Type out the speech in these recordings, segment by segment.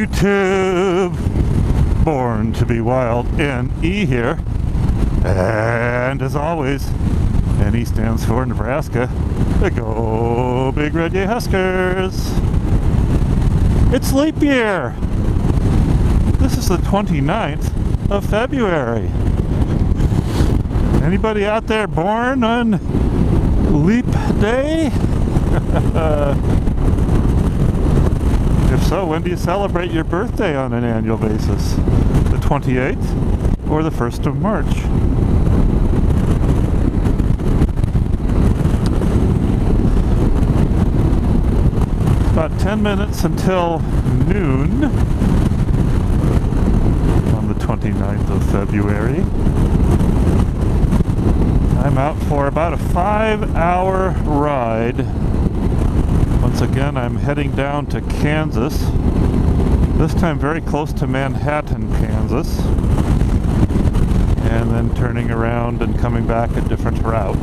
YouTube? Born to be Wild, NE here. And as always, NE stands for Nebraska. Go Big Red Yay Huskers! It's leap year! This is the 29th of February. Anybody out there born on Leap Day? If so, when do you celebrate your birthday on an annual basis? The 28th or the 1st of March? About 10 minutes until noon on the 29th of February. I'm out for about a 5-hour ride. Once again, I'm heading down to Kansas, this time very close to Manhattan, Kansas, and then turning around and coming back a different route.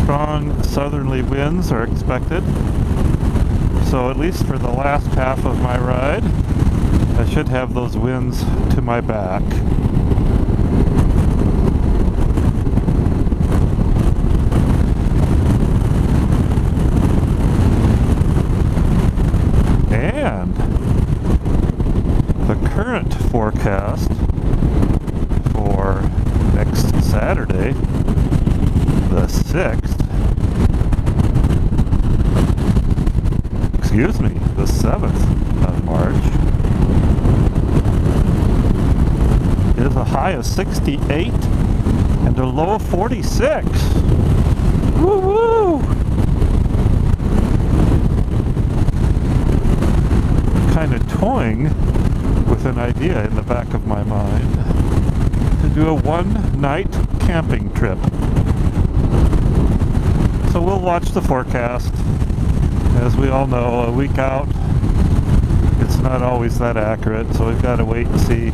Strong southerly winds are expected, so at least for the last half of my ride, I should have those winds to my back. And the current forecast for next Saturday, the 6th, the 7th of March, is a high of 68 and a low of 46. Woo-woo! Kind of toying with an idea in the back of my mind to do a one-night camping trip. So we'll watch the forecast. As we all know, a week out, it's not always that accurate, so we've got to wait and see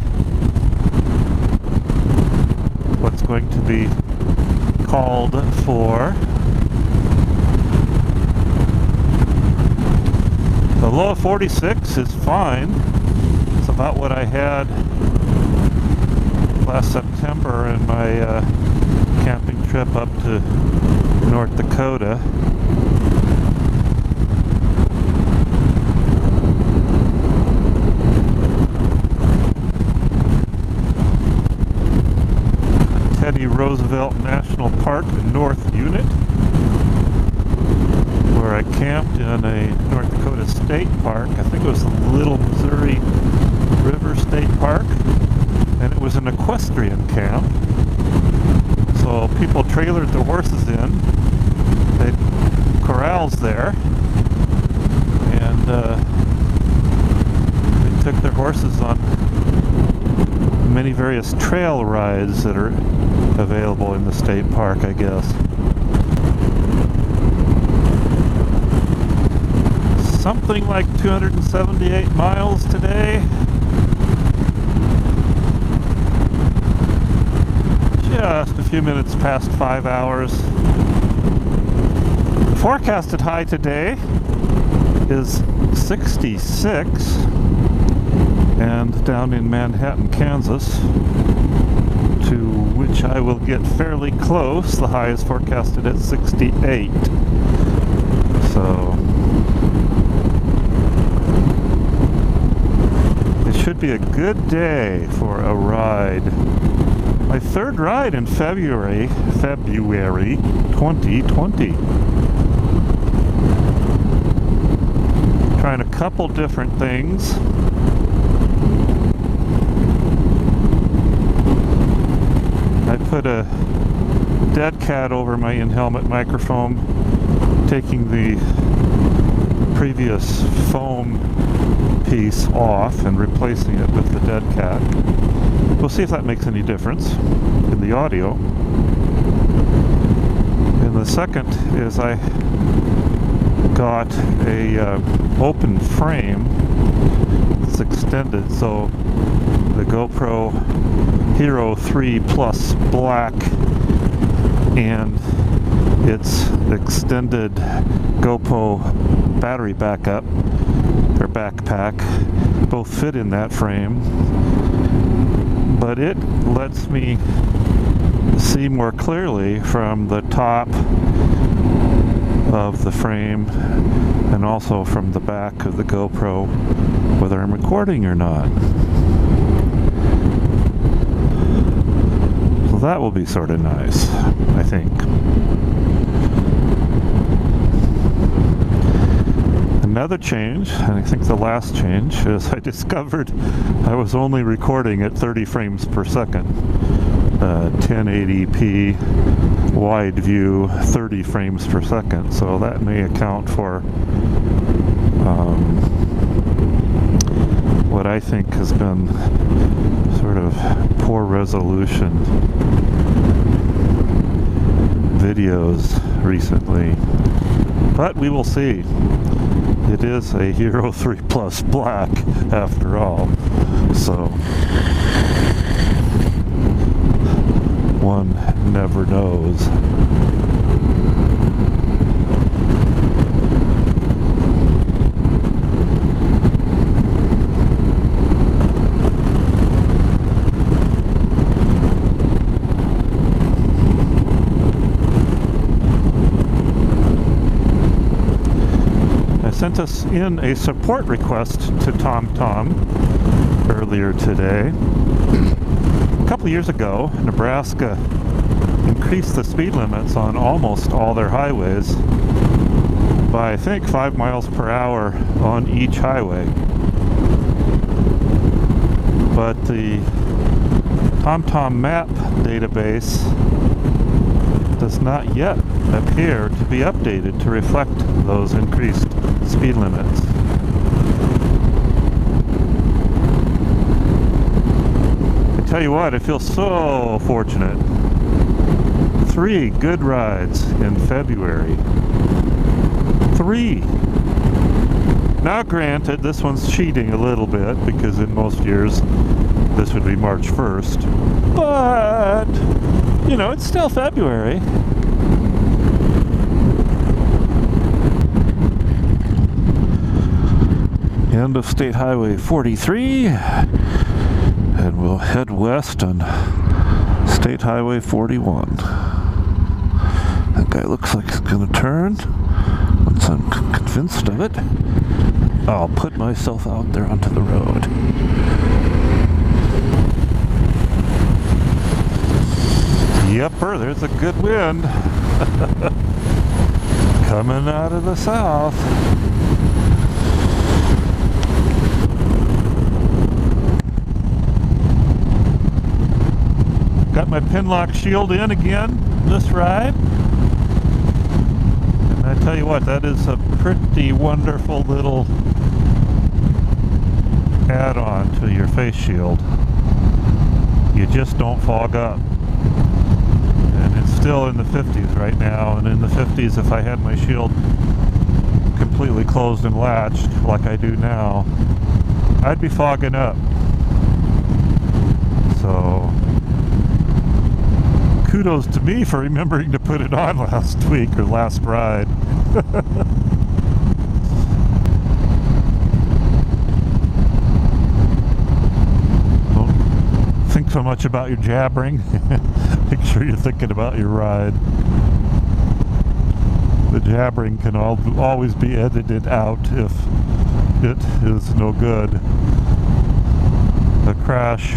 what's going to be called for. The low of 46 is fine. It's about what I had last September in my camping trip up to North Dakota. Teddy Roosevelt National Park North Unit, where I camped in a North Dakota State Park. I think it was the Little Missouri River State Park, and it was an equestrian camp. So people trailered their horses in. They had corrals there, and they took their horses on many various trail rides that are available in the state park, I guess. Something like 278 miles today. Just a few minutes past 5 hours. The forecasted high today is 66, and down in Manhattan, Kansas, to which I will get fairly close. The high is forecasted at 68. So it should be a good day for a ride. My third ride in February 2020. Trying a couple different things. I put a dead cat over my in-helmet microphone, taking the previous foam piece off and replacing it with the dead cat. We'll see if that makes any difference in the audio. And the second is I got a open frame. It's extended, so the GoPro Hero 3 Plus Black and its extended GoPro battery backup backpack both fit in that frame, but it lets me see more clearly from the top of the frame and also from the back of the GoPro whether I'm recording or not. So that will be sort of nice, I think. Another change, and I think the last change, is I discovered I was only recording at 30 frames per second. 1080p wide view, 30 frames per second, so that may account for what I think has been sort of poor resolution videos recently. But we will see. It is a Hero 3 Plus Black after all, so one never knows. I sent us in a support request to TomTom earlier today. A couple of years ago, Nebraska increased the speed limits on almost all their highways by, I think, 5 miles per hour on each highway. But the TomTom map database does not yet appear to be updated to reflect those increased speed limits. Tell you what, I feel so fortunate. 3 good rides in February. 3! Now granted, this one's cheating a little bit because in most years this would be March 1st. But, you know, it's still February. End of State Highway 43. And we'll head west on State Highway 41. That guy looks like he's gonna turn. Once I'm convinced of it, I'll put myself out there onto the road. Yepper, there's a good wind. Coming out of the south. Got my Pinlock shield in again this ride. And I tell you what, that is a pretty wonderful little add-on to your face shield. You just don't fog up. And it's still in the 50s right now, and in the 50s if I had my shield completely closed and latched like I do now, I'd be fogging up. So kudos to me for remembering to put it on last week or last ride. Don't think so much about your jabbering. Make sure you're thinking about your ride. The jabbering can always be edited out if it is no good. The crash,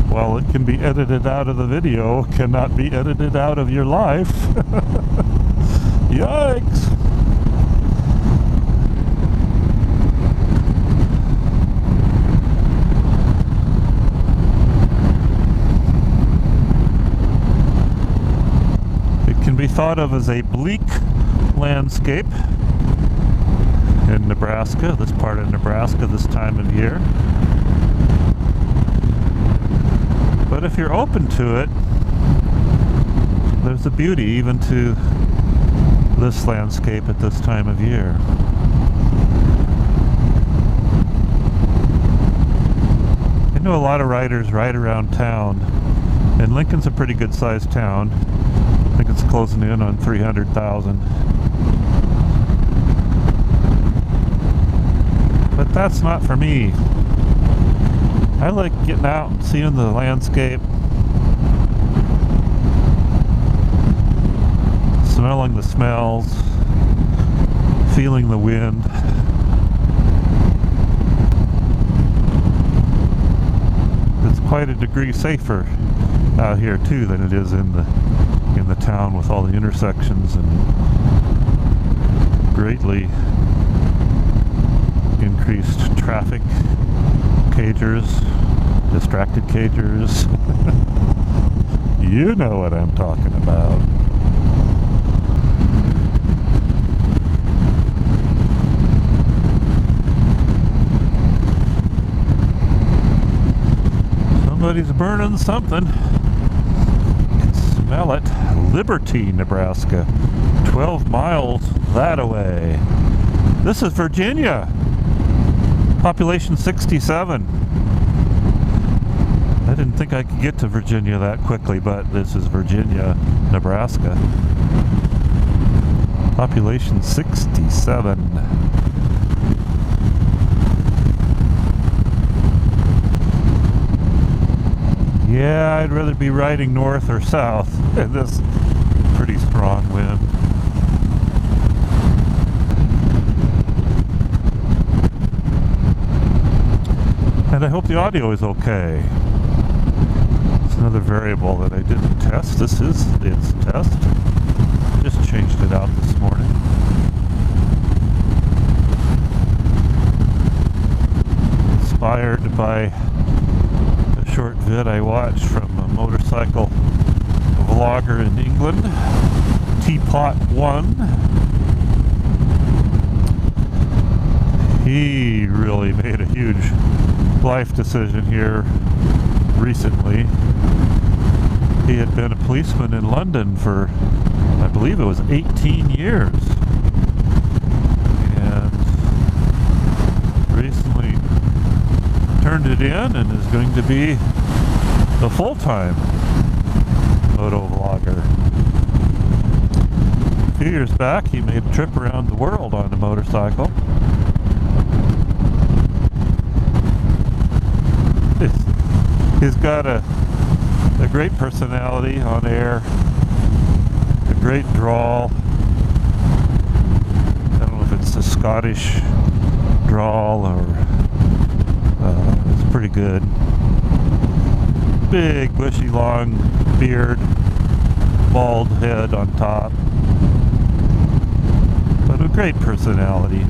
while it can be edited out of the video, cannot be edited out of your life. Yikes! It can be thought of as a bleak landscape in Nebraska, this part of Nebraska, this time of year. But if you're open to it, there's a beauty even to this landscape at this time of year. I know a lot of riders ride around town, and Lincoln's a pretty good sized town. I think it's closing in on 300,000. That's not for me. I like getting out and seeing the landscape, smelling the smells, feeling the wind. It's quite a degree safer out here too than it is in the town, with all the intersections and greatly increased traffic, cagers, distracted cagers. You know what I'm talking about. Somebody's burning something. You can smell it. Liberty, Nebraska. 12 miles that away. This is Virginia. Population 67. I didn't think I could get to Virginia that quickly, but this is Virginia, Nebraska. Population 67. Yeah, I'd rather be riding north or south in this pretty strong wind. And I hope the audio is okay. It's another variable that I didn't test. This is its test. Just changed it out this morning. Inspired by a short vid I watched from a motorcycle vlogger in England, Teapot One. He really made a huge life decision here recently. He had been a policeman in London for, I believe it was 18 years, and recently turned it in and is going to be a full-time moto vlogger. A few years back he made a trip around the world on a motorcycle. He's got a great personality on air, a great drawl. I don't know if it's a Scottish drawl or it's pretty good. Big, bushy, long beard, bald head on top, but a great personality.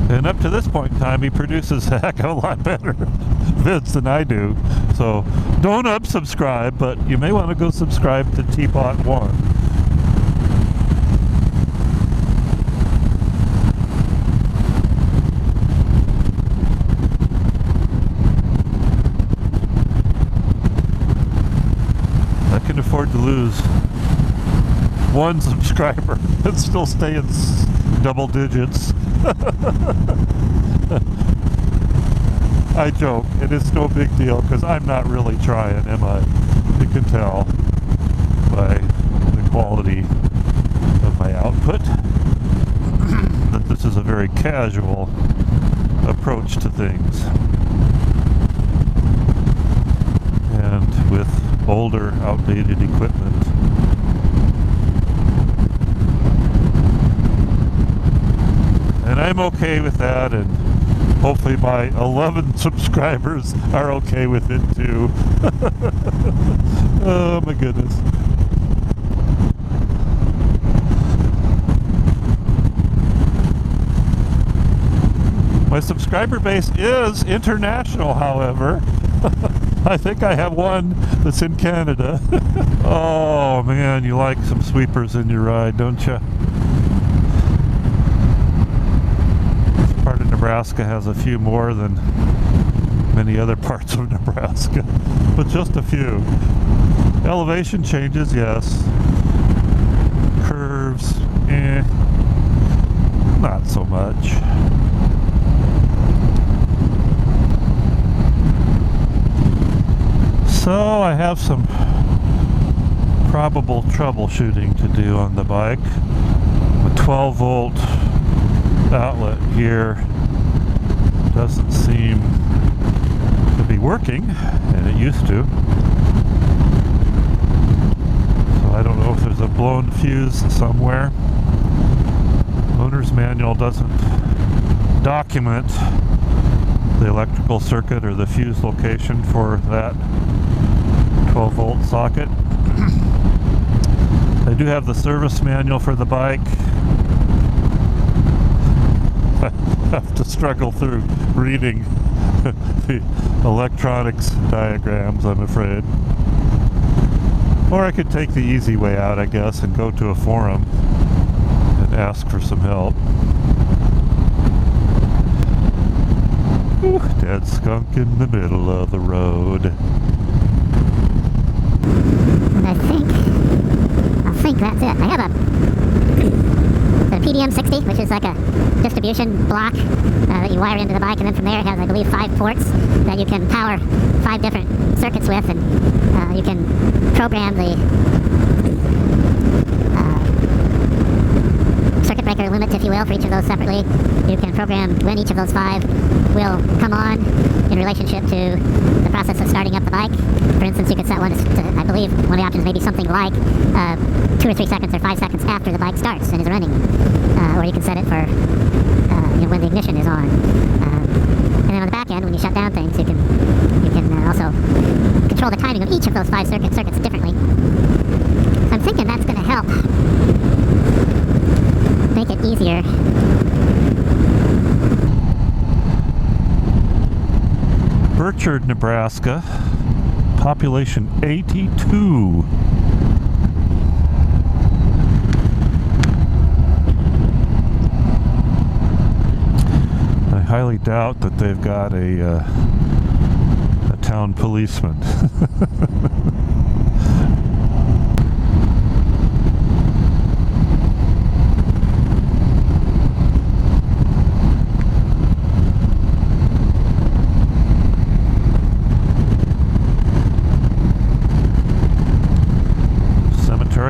And up to this point in time, he produces a heck of a lot better vids than I do. So don't unsubscribe, but you may want to go subscribe to Teapot One. I can afford to lose one subscriber and still stay in double digits. I joke, and it's no big deal because I'm not really trying, am I? You can tell by the quality of my output that this is a very casual approach to things. And with older, outdated equipment, and I'm okay with that, and hopefully my 11 subscribers are okay with it too. Oh my goodness. My subscriber base is international, however. I think I have one that's in Canada. Oh man, you like some sweepers in your ride, don't you? Part of Nebraska has a few more than many other parts of Nebraska, but just a few. Elevation changes, yes. Curves, not so much. So I have some probable troubleshooting to do on the bike. 12 volt outlet here doesn't seem to be working, and it used to. So I don't know if there's a blown fuse somewhere. Owner's manual doesn't document the electrical circuit or the fuse location for that 12 volt socket. I do have the service manual for the bike. I have to struggle through reading the electronics diagrams, I'm afraid. Or I could take the easy way out, I guess, and go to a forum and ask for some help. Ooh, dead skunk in the middle of the road. I think that's it. I have the PDM60, which is like a distribution block that you wire into the bike, and then from there it has, I believe, 5 ports that you can power 5 different circuits with, and you can program the circuit breaker limits, if you will, for each of those separately. You can program when each of those 5 will come on in relationship to the process of starting up the bike. For instance, you could set one to, I believe, one of the options may be something like 2 or 3 seconds or 5 seconds after the bike starts and is running. Or you can set it for when the ignition is on. And then on the back end, when you shut down things, you can also control the timing of each of those 5 circuits differently. So I'm thinking that's going to help make it easier. Burchard, Nebraska, population 82. I highly doubt that they've got a town policeman.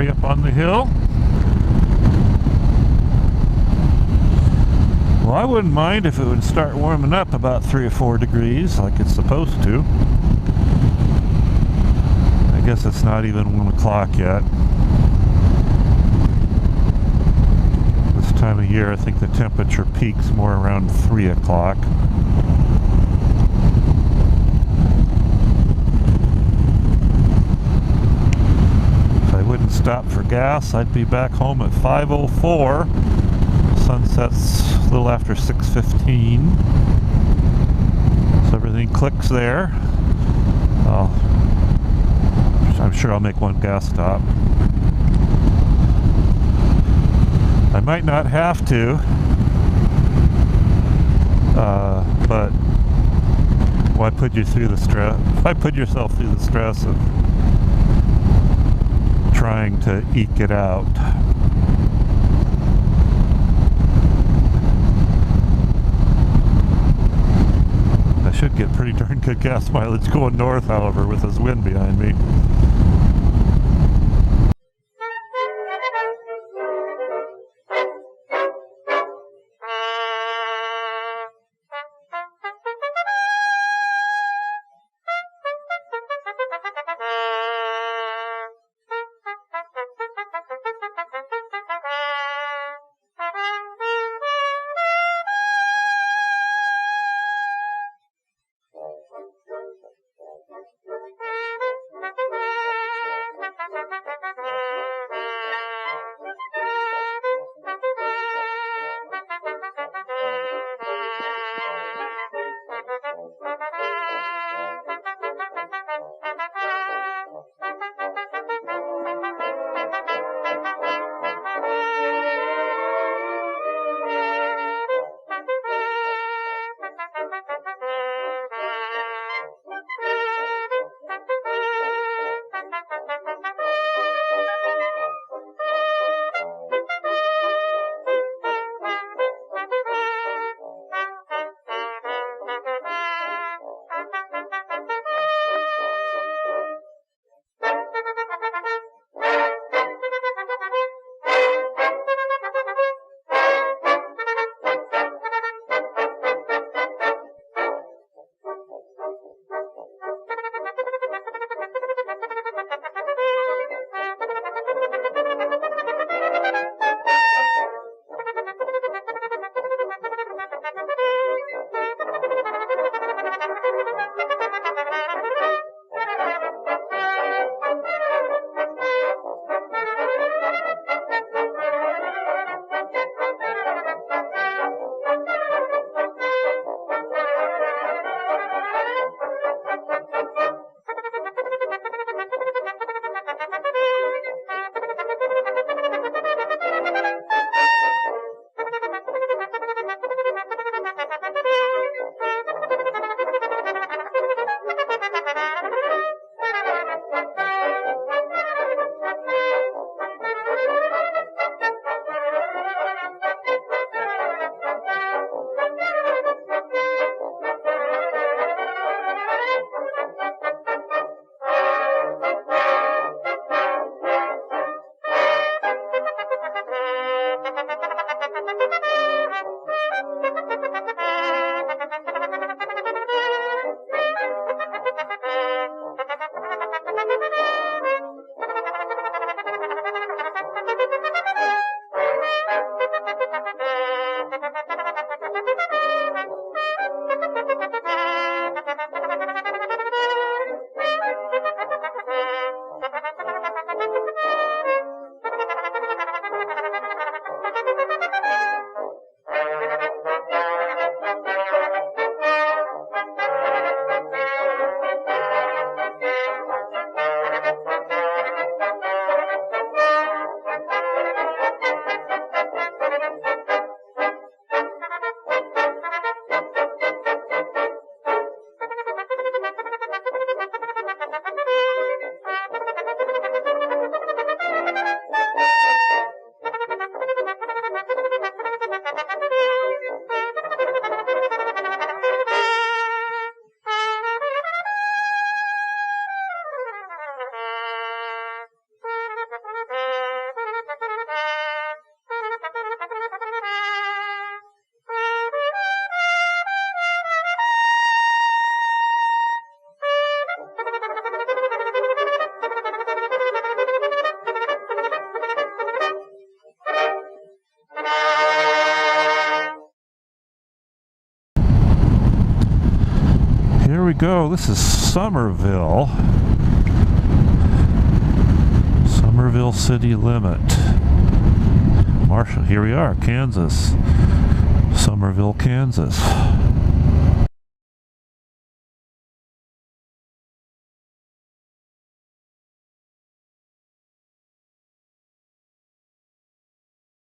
Up on the hill. Well, I wouldn't mind if it would start warming up about 3 or 4 degrees like it's supposed to. I guess it's not even 1 o'clock yet. This time of year, I think the temperature peaks more around 3 o'clock. Stop for gas, I'd be back home at 5:04. Sun sets a little after 6:15. So everything clicks there. I'm sure I'll make one gas stop. I might not have to, but why put you through the stress? Why put yourself through the stress of trying to eke it out? I should get pretty darn good gas mileage going north, however, with this wind behind me. Here we go. This is Somerville. Somerville city limit. Marshall, here we are, Kansas. Somerville, Kansas.